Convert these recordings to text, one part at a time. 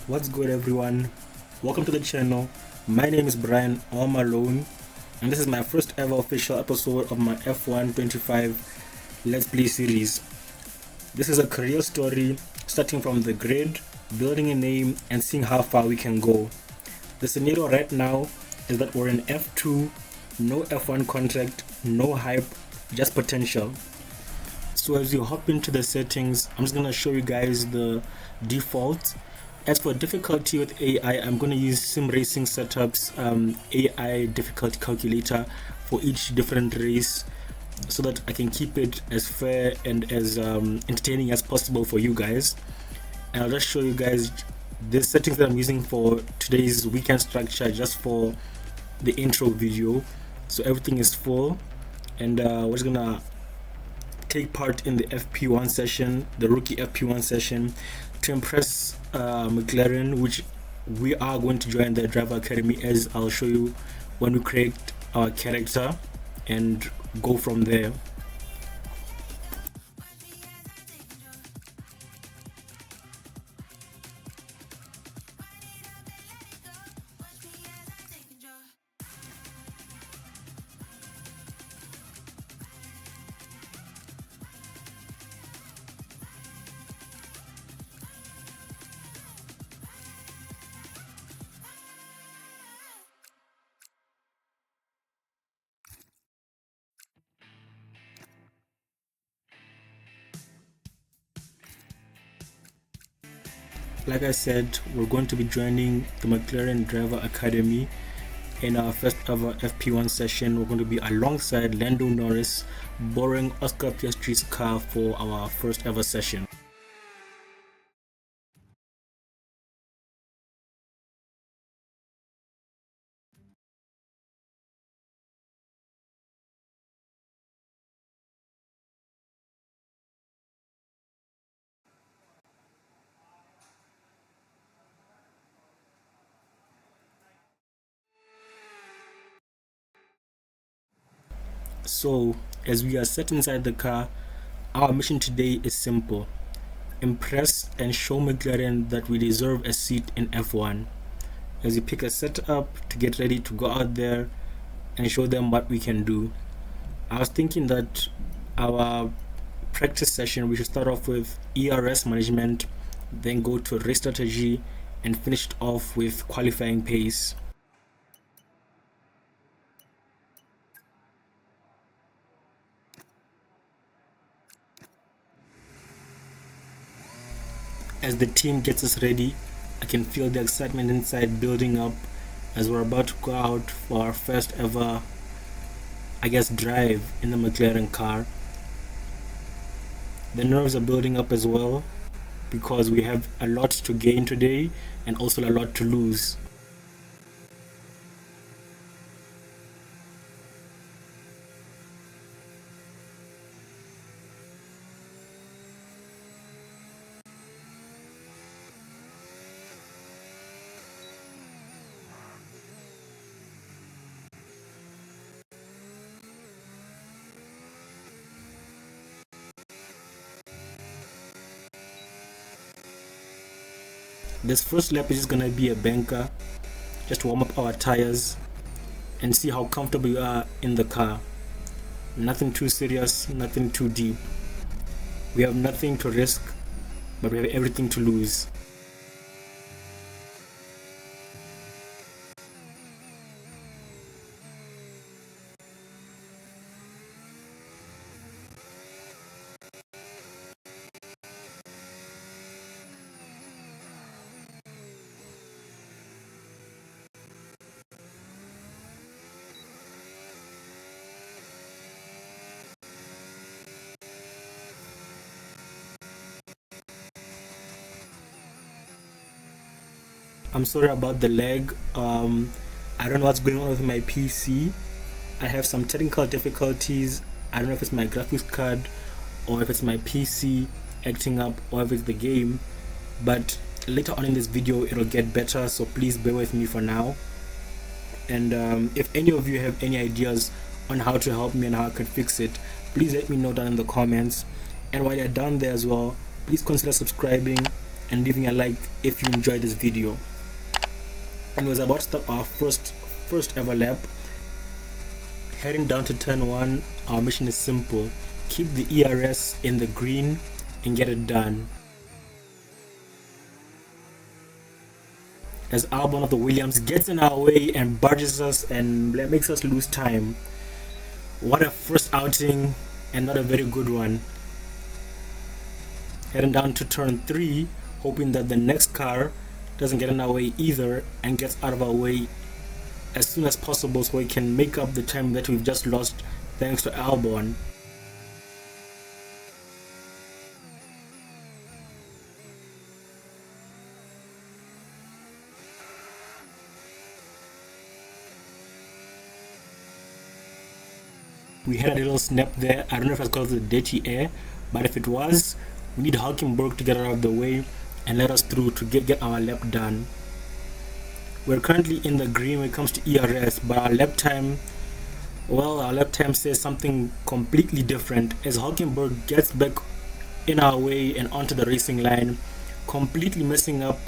What's good, everyone? Welcome to the channel. My name is Brian All Malone, and this is my first ever official episode of my F1 25 Let's Play series. This is a career story starting from the grid, building a name, and seeing how far we can go. The scenario right now is that we're in F2, no F1 contract, no hype, just potential. So as you hop into the settings, I'm just gonna show you guys the default. As for difficulty with AI, I'm going to use Sim Racing Setups AI difficulty calculator for each different race so that I can keep it as fair and as entertaining as possible for you guys. And I'll just show you guys the settings that I'm using for today's weekend structure just for the intro video. So everything is full, and we're just gonna take part in the FP1 session, the rookie FP1 session, to impress McLaren, which we are going to join the driver academy, as I'll show you when we create our character and go from there. Like I said, we're going to be joining the McLaren Driver Academy. In our first ever FP1 session, we're going to be alongside Lando Norris, borrowing Oscar Piastri's car for our first ever session. So, as we are set inside the car, our mission today is simple: impress and show McLaren that we deserve a seat in F1. As you pick a setup to get ready to go out there and show them what we can do. I was thinking that our practice session, we should start off with ERS management, then go to race strategy, and finish it off with qualifying pace. As the team gets us ready, I can feel the excitement inside building up as we're about to go out for our first ever, drive in the McLaren car. The nerves are building up as well because we have a lot to gain today and also a lot to lose. This first lap is just gonna be a banker, just to warm up our tires and see how comfortable we are in the car. Nothing too serious, nothing too deep. We have nothing to risk, but we have everything to lose. I'm sorry about the lag. I don't know what's going on with my PC. I have some technical difficulties. I don't know if it's my graphics card or if it's my PC acting up or if it's the game, but later on in this video it'll get better, so please bear with me for now. And if any of you have any ideas on how to help me and how I could fix it, please let me know down in the comments. And while you're down there as well, please consider subscribing and leaving a like if you enjoyed this video. And was about to start our first ever lap. Heading down to turn 1, our mission is simple: keep the ERS in the green and get it done. As Albon of the Williams gets in our way and barges us and makes us lose time. What a first outing, and not a very good one. Heading down to turn 3, hoping that the next car doesn't get in our way either and gets out of our way as soon as possible so we can make up the time that we've just lost thanks to Albon. We had a little snap there. I don't know if it's because of the dirty air, but if it was, we need Hulkenberg to get out of the way and let us through to get our lap done. We're currently in the green when it comes to ERS, but our lap time says something completely different as Hulkenberg gets back in our way and onto the racing line, completely messing up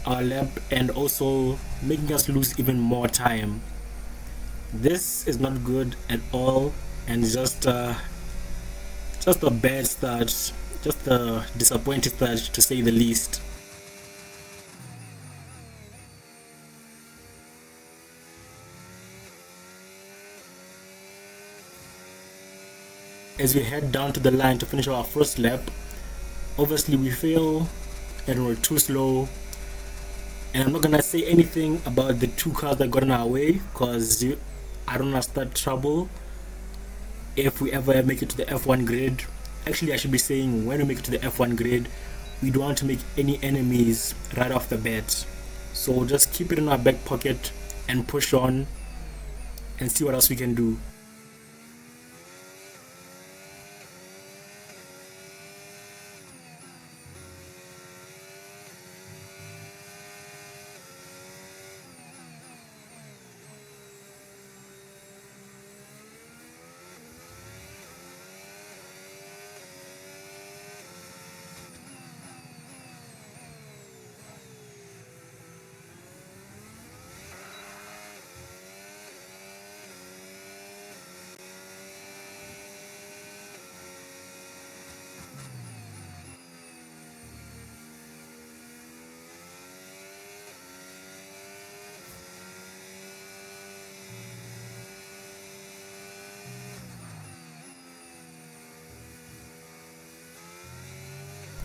our lap and also making us lose even more time. This is not good at all, and just a bad start, just a disappointing start to say the least. As we head down to the line to finish our first lap, obviously we fail and we're too slow. And I'm not gonna say anything about the two cars that got in our way because I don't want to start trouble if we ever make it to the F1 grid. Actually, I should be saying when we make it to the F1 grid, we don't want to make any enemies right off the bat. So just keep it in our back pocket and push on and see what else we can do.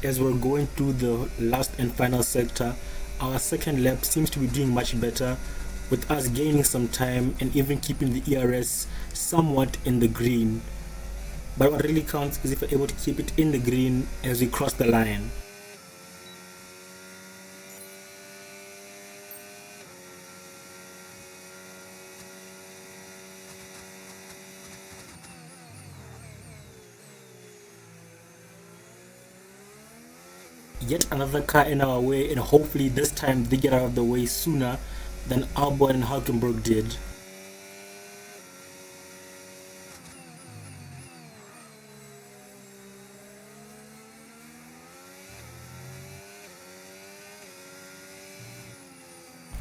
As we're going through the last and final sector, our second lap seems to be doing much better, with us gaining some time and even keeping the ERS somewhat in the green. But what really counts is if we're able to keep it in the green as we cross the line. Yet another car in our way, and hopefully this time they get out of the way sooner than Albon and Hulkenberg did.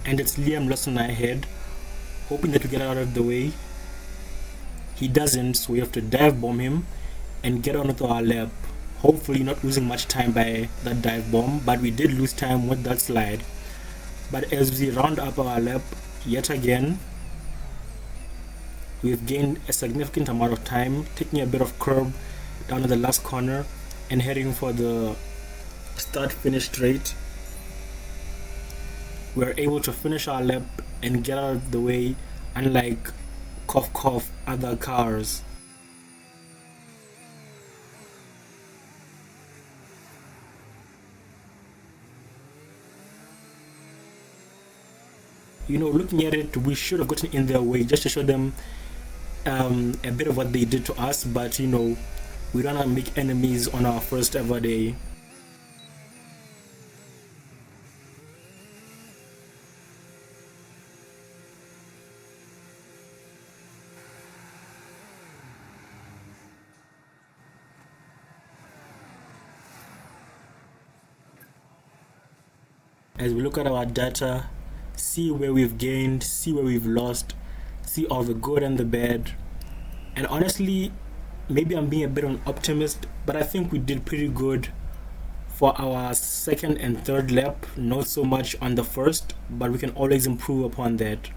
And it's Liam Lawson ahead, hoping that we get out of the way. He doesn't, so we have to dive bomb him and get on with our lap. Hopefully not losing much time by that dive bomb, but we did lose time with that slide. But as we round up our lap yet again, we've gained a significant amount of time, taking a bit of curb down at the last corner and heading for the start-finish straight. We're able to finish our lap and get out of the way, unlike cough cough other cars. Looking at it, we should have gotten in their way just to show them a bit of what they did to us, but we don't want to make enemies on our first ever day. as we look at our data, see where we've gained, see where we've lost, see all the good and the bad. And honestly, maybe I'm being a bit of an optimist, but I think we did pretty good for our second and third lap. Not so much on the first, but we can always improve upon that.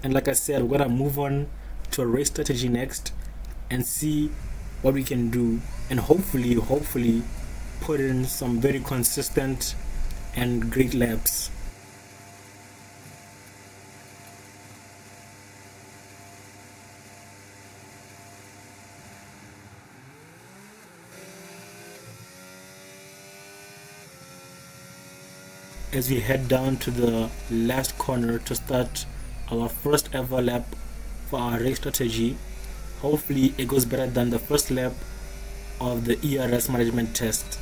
And like I said, we're gonna move on to a race strategy next and see what we can do, and hopefully put in some very consistent and great laps. As we head down to the last corner to start our first ever lap for our race strategy, hopefully it goes better than the first lap of the ERS management test.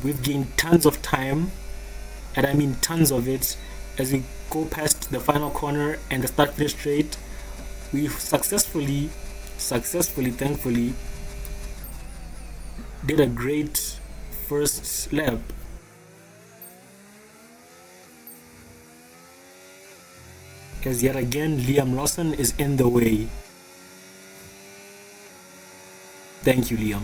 We've gained tons of time, and I mean tons of it, as we go past the final corner and the start finish straight. We successfully, thankfully, did a great first lap. As yet again, Liam Lawson is in the way. Thank you, Liam.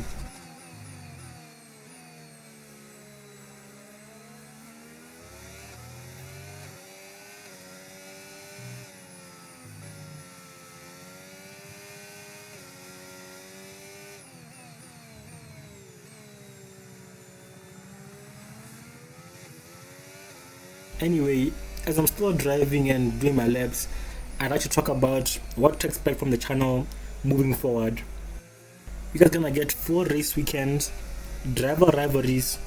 Anyway, as I'm still driving and doing my laps, I'd like to talk about what to expect from the channel moving forward. You guys gonna get 4 race weekends, driver rivalries,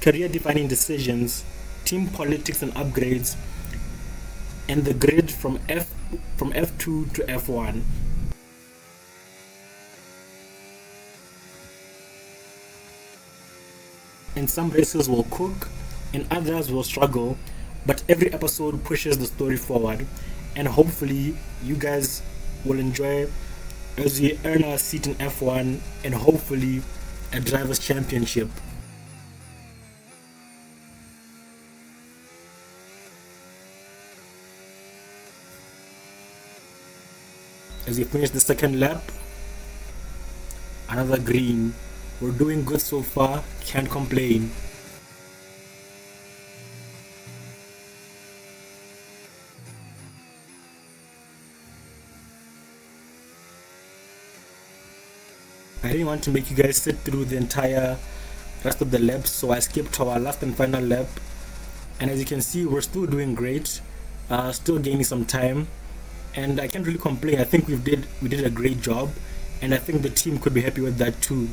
career defining decisions, team politics and upgrades, and the grid from F2 to F1. And some races will cook and others will struggle, but every episode pushes the story forward, and hopefully you guys will enjoy as we earn our seat in F1 and hopefully a drivers championship. As we finish the second lap, another green. We're doing good so far, can't complain. I didn't want to make you guys sit through the entire rest of the laps, so I skipped to our last and final lap. And as you can see, we're still doing great, still gaining some time, and I can't really complain. I think we did a great job, and I think the team could be happy with that too.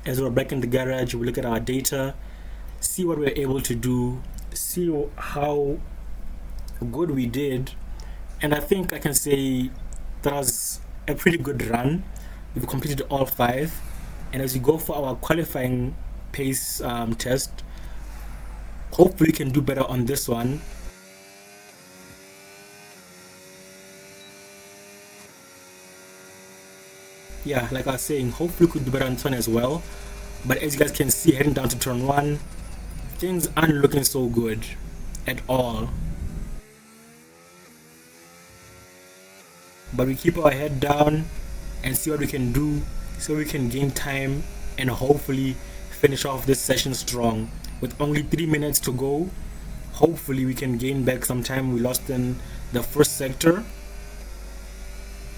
As we're back in the garage, we look at our data, see what we're able to do, see how good we did, and I think I can say that was a pretty good run. We've completed all 5, and as we go for our qualifying pace test, hopefully we can do better on this one. Yeah, like I was saying, hopefully we could do better on this one as well. But as you guys can see, heading down to turn 1, things aren't looking so good at all. But we keep our head down and see what we can do so we can gain time and hopefully finish off this session strong. With only 3 minutes to go, hopefully we can gain back some time we lost in the first sector.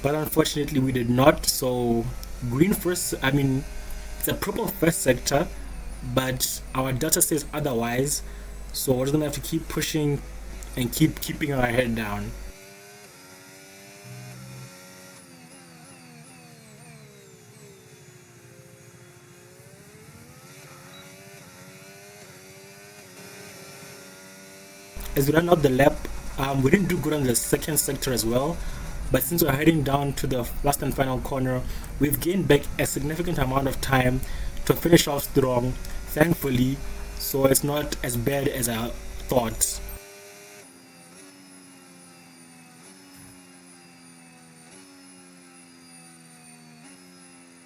But unfortunately we did not. So green first, I mean, it's a proper first sector, but our data says otherwise, so we're just gonna have to keep pushing and keeping our head down. As we run out the lap, We didn't do good on the second sector as well, but since we're heading down to the last and final corner, we've gained back a significant amount of time to finish off strong, thankfully, so it's not as bad as I thought.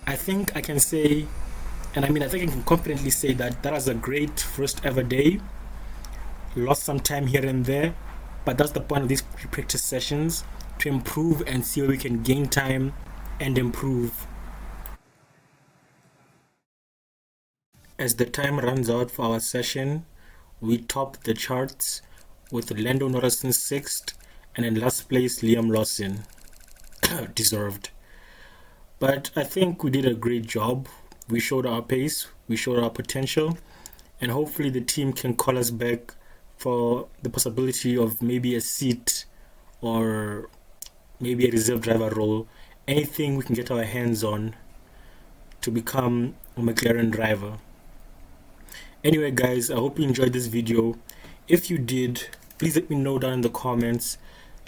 I think I can say, and I mean, I think I can confidently say that that was a great first ever day. Lost some time here and there, but that's the point of these practice sessions, to improve and see where we can gain time and improve. As the time runs out for our session, we top the charts with Lando Norris in sixth and in last place Liam Lawson. Deserved. But I think we did a great job. We showed our pace, we showed our potential, and hopefully the team can call us back for the possibility of maybe a seat or maybe a reserve driver role. Anything we can get our hands on to become a McLaren driver. Anyway, guys, I hope you enjoyed this video. If you did, please let me know down in the comments.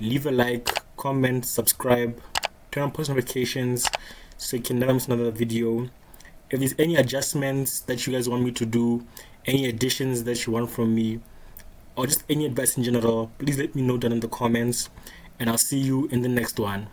Leave a like, comment, subscribe, turn on post notifications so you can never miss another video. If there's any adjustments that you guys want me to do, any additions that you want from me, or just any advice in general, please let me know down in the comments, and I'll see you in the next one.